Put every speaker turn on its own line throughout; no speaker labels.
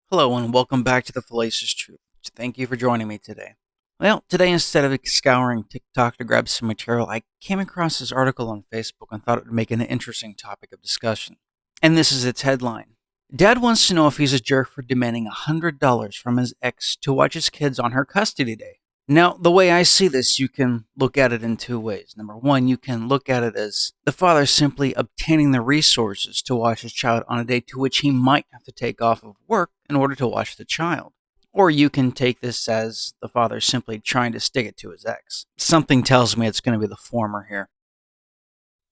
Hello and welcome back to the Fallacious Truth. Thank you for joining me today. Well, today instead of scouring TikTok to grab some material, I came across this article on Facebook and thought it would make an interesting topic of discussion. And this is its headline. Dad wants to know if he's a jerk for demanding $100 from his ex to watch his kids on her custody day. Now, the way I see this, you can look at it in two ways. Number one, you can look at it as the father simply obtaining the resources to watch his child on a day to which he might have to take off of work in order to watch the child. Or you can take this as the father simply trying to stick it to his ex. Something tells me it's going to be the former here.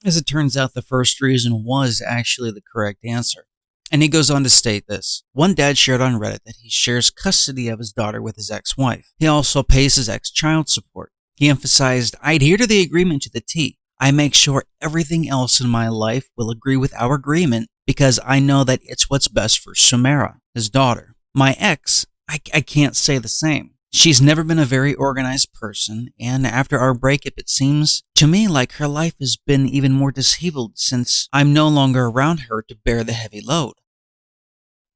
As it turns out, the first reason was actually the correct answer. And he goes on to state this. One dad shared on Reddit that he shares custody of his daughter with his ex-wife. He also pays his ex child support. He emphasized, I adhere to the agreement to the T. I make sure everything else in my life will agree with our agreement because I know that it's what's best for Samara, his daughter. My ex, I can't say the same. She's never been a very organized person, and after our breakup, it seems to me like her life has been even more disheveled since I'm no longer around her to bear the heavy load.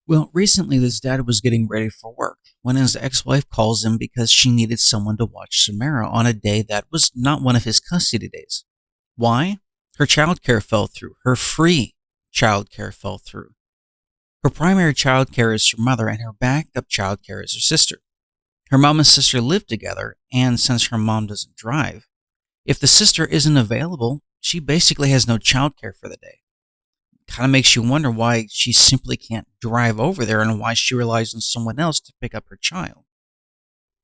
Well, recently this dad was getting ready for work when his ex-wife calls him because she needed someone to watch Samara on a day that was not one of his custody days. Why? Her childcare fell through. Her free childcare fell through. Her primary childcare is her mother, and her backup childcare is her sister. Her mom and sister live together, and since her mom doesn't drive, if the sister isn't available, she basically has no childcare for the day. Kind of makes you wonder why she simply can't drive over there and why she relies on someone else to pick up her child.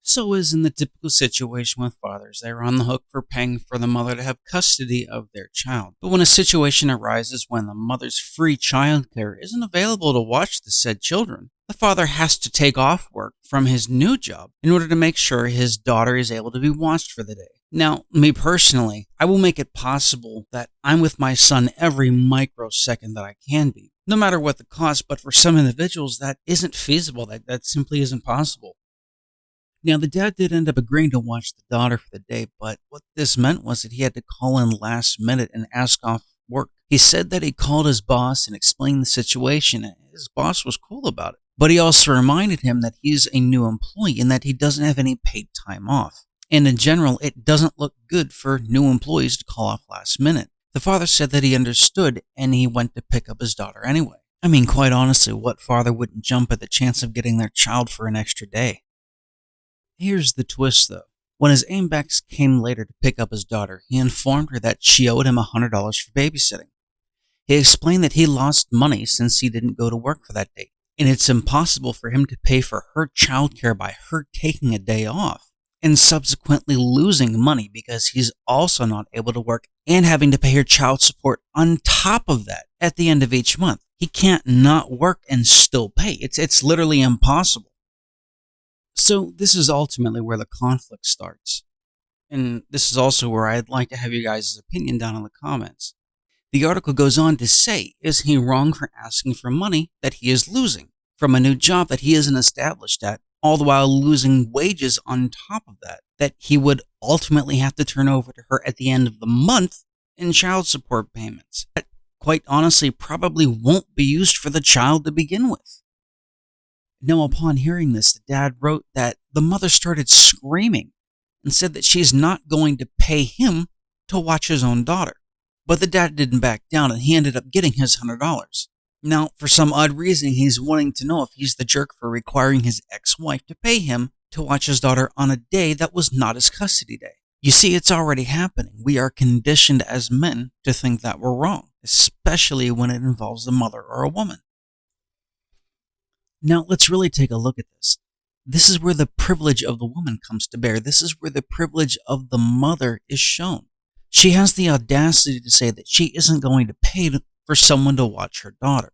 So as in the typical situation with fathers, they're on the hook for paying for the mother to have custody of their child. But when a situation arises when the mother's free childcare isn't available to watch the said children, the father has to take off work from his new job in order to make sure his daughter is able to be watched for the day. Now, me personally, I will make it possible that I'm with my son every microsecond that I can be, no matter what the cost, but for some individuals that isn't feasible, that simply isn't possible. Now, the dad did end up agreeing to watch the daughter for the day, but what this meant was that he had to call in last minute and ask off work. He said that he called his boss and explained the situation, and his boss was cool about it. But he also reminded him that he's a new employee and that he doesn't have any paid time off. And in general, it doesn't look good for new employees to call off last minute. The father said that he understood and he went to pick up his daughter anyway. I mean, quite honestly, what father wouldn't jump at the chance of getting their child for an extra day? Here's the twist though. When his aimback came later to pick up his daughter, he informed her that she owed him $100 for babysitting. He explained that he lost money since he didn't go to work for that day, and it's impossible for him to pay for her childcare by her taking a day off and subsequently losing money because he's also not able to work and having to pay her child support on top of that at the end of each month. He can't not work and still pay. It's literally impossible. So this is ultimately where the conflict starts. And this is also where I'd like to have you guys' opinion down in the comments. The article goes on to say, is he wrong for asking for money that he is losing from a new job that he isn't established at, all the while losing wages on top of that he would ultimately have to turn over to her at the end of the month in child support payments that, quite honestly, probably won't be used for the child to begin with. Now, upon hearing this, the dad wrote that the mother started screaming and said that she's not going to pay him to watch his own daughter. But the dad didn't back down and he ended up getting his $100. Now, for some odd reason, he's wanting to know if he's the jerk for requiring his ex-wife to pay him to watch his daughter on a day that was not his custody day. You see, it's already happening. We are conditioned as men to think that we're wrong, especially when it involves a mother or a woman. Now, let's really take a look at this. This is where the privilege of the woman comes to bear. This is where the privilege of the mother is shown. She has the audacity to say that she isn't going to pay for someone to watch her daughter.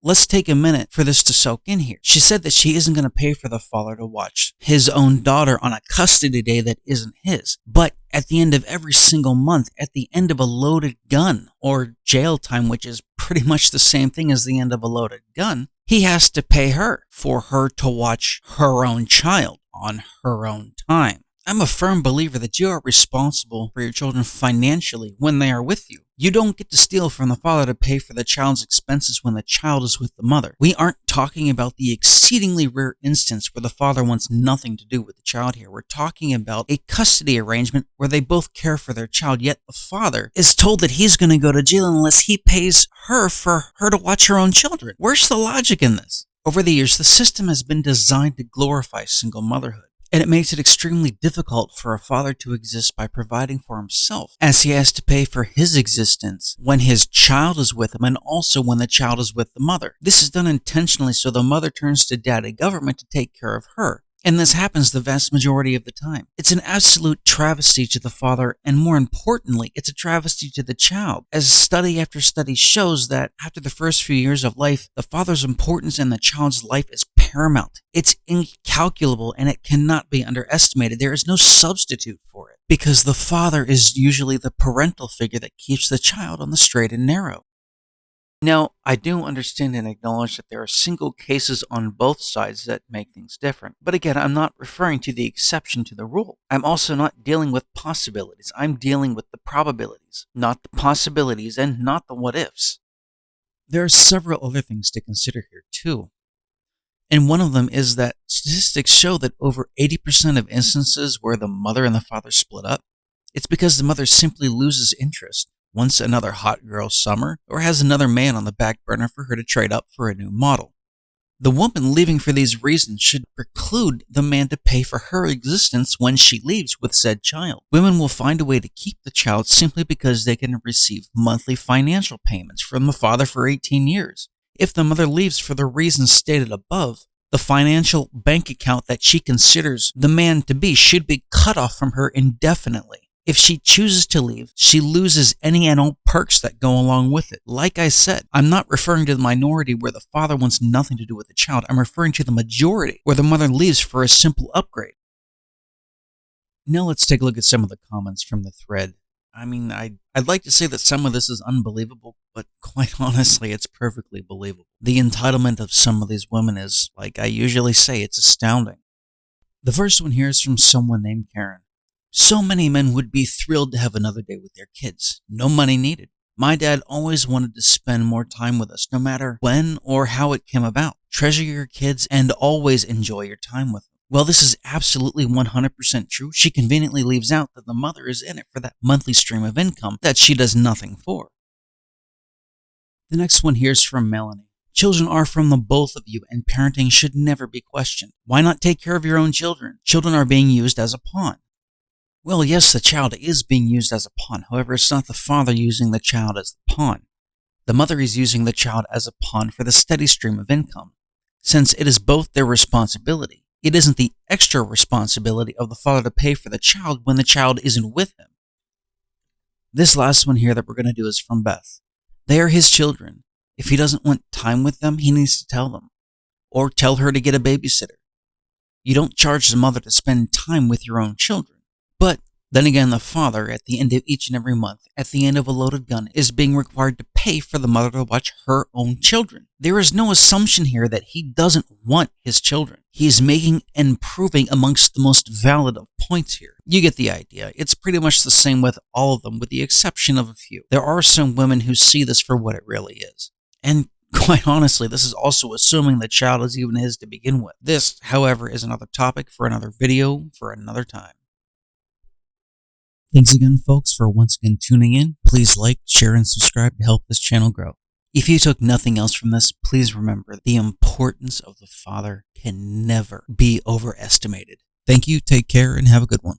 Let's take a minute for this to soak in here. She said that she isn't going to pay for the father to watch his own daughter on a custody day that isn't his. But at the end of every single month, at the end of a loaded gun or jail time, which is pretty much the same thing as the end of a loaded gun, he has to pay her for her to watch her own child on her own time. I'm a firm believer that you are responsible for your children financially when they are with you. You don't get to steal from the father to pay for the child's expenses when the child is with the mother. We aren't talking about the exceedingly rare instance where the father wants nothing to do with the child here. We're talking about a custody arrangement where they both care for their child, yet the father is told that he's going to go to jail unless he pays her for her to watch her own children. Where's the logic in this? Over the years, the system has been designed to glorify single motherhood, and it makes it extremely difficult for a father to exist by providing for himself, as he has to pay for his existence when his child is with him and also when the child is with the mother. This is done intentionally so the mother turns to daddy government to take care of her. And this happens the vast majority of the time. It's an absolute travesty to the father, and more importantly, it's a travesty to the child, as study after study shows that after the first few years of life, the father's importance in the child's life is paramount. It's incalculable, and it cannot be underestimated. There is no substitute for it, because the father is usually the parental figure that keeps the child on the straight and narrow. Now, I do understand and acknowledge that there are single cases on both sides that make things different. But again, I'm not referring to the exception to the rule. I'm also not dealing with possibilities. I'm dealing with the probabilities, not the possibilities and not the what ifs. There are several other things to consider here too. And one of them is that statistics show that over 80% of instances where the mother and the father split up, it's because the mother simply loses interest, wants another hot girl summer, or has another man on the back burner for her to trade up for a new model. The woman leaving for these reasons should preclude the man to pay for her existence when she leaves with said child. Women will find a way to keep the child simply because they can receive monthly financial payments from the father for 18 years. If the mother leaves for the reasons stated above, the financial bank account that she considers the man to be should be cut off from her indefinitely. If she chooses to leave, she loses any and all perks that go along with it. Like I said, I'm not referring to the minority where the father wants nothing to do with the child. I'm referring to the majority where the mother leaves for a simple upgrade. Now let's take a look at some of the comments from the thread. I mean, I'd like to say that some of this is unbelievable, but quite honestly, it's perfectly believable. The entitlement of some of these women is, like I usually say, it's astounding. The first one here is from someone named Karen. So many men would be thrilled to have another day with their kids. No money needed. My dad always wanted to spend more time with us, no matter when or how it came about. Treasure your kids and always enjoy your time with them. Well, this is absolutely 100% true. She conveniently leaves out that the mother is in it for that monthly stream of income that she does nothing for. The next one here is from Melanie. Children are from the both of you, and parenting should never be questioned. Why not take care of your own children? Children are being used as a pawn. Well, yes, the child is being used as a pawn. However, it's not the father using the child as the pawn. The mother is using the child as a pawn for the steady stream of income, since it is both their responsibility. It isn't the extra responsibility of the father to pay for the child when the child isn't with him. This last one here that we're going to do is from Beth. They are his children. If he doesn't want time with them, he needs to tell them, or tell her to get a babysitter. You don't charge the mother to spend time with your own children. But then again, the father, at the end of each and every month, at the end of a loaded gun, is being required to pay for the mother to watch her own children. There is no assumption here that he doesn't want his children. He is making and proving amongst the most valid of points here. You get the idea. It's pretty much the same with all of them, with the exception of a few. There are some women who see this for what it really is. And quite honestly, this is also assuming the child is even his to begin with. This, however, is another topic for another video for another time. Thanks again, folks, for once again tuning in. Please like, share, and subscribe to help this channel grow. If you took nothing else from this, please remember the importance of the father can never be overestimated. Thank you, take care, and have a good one.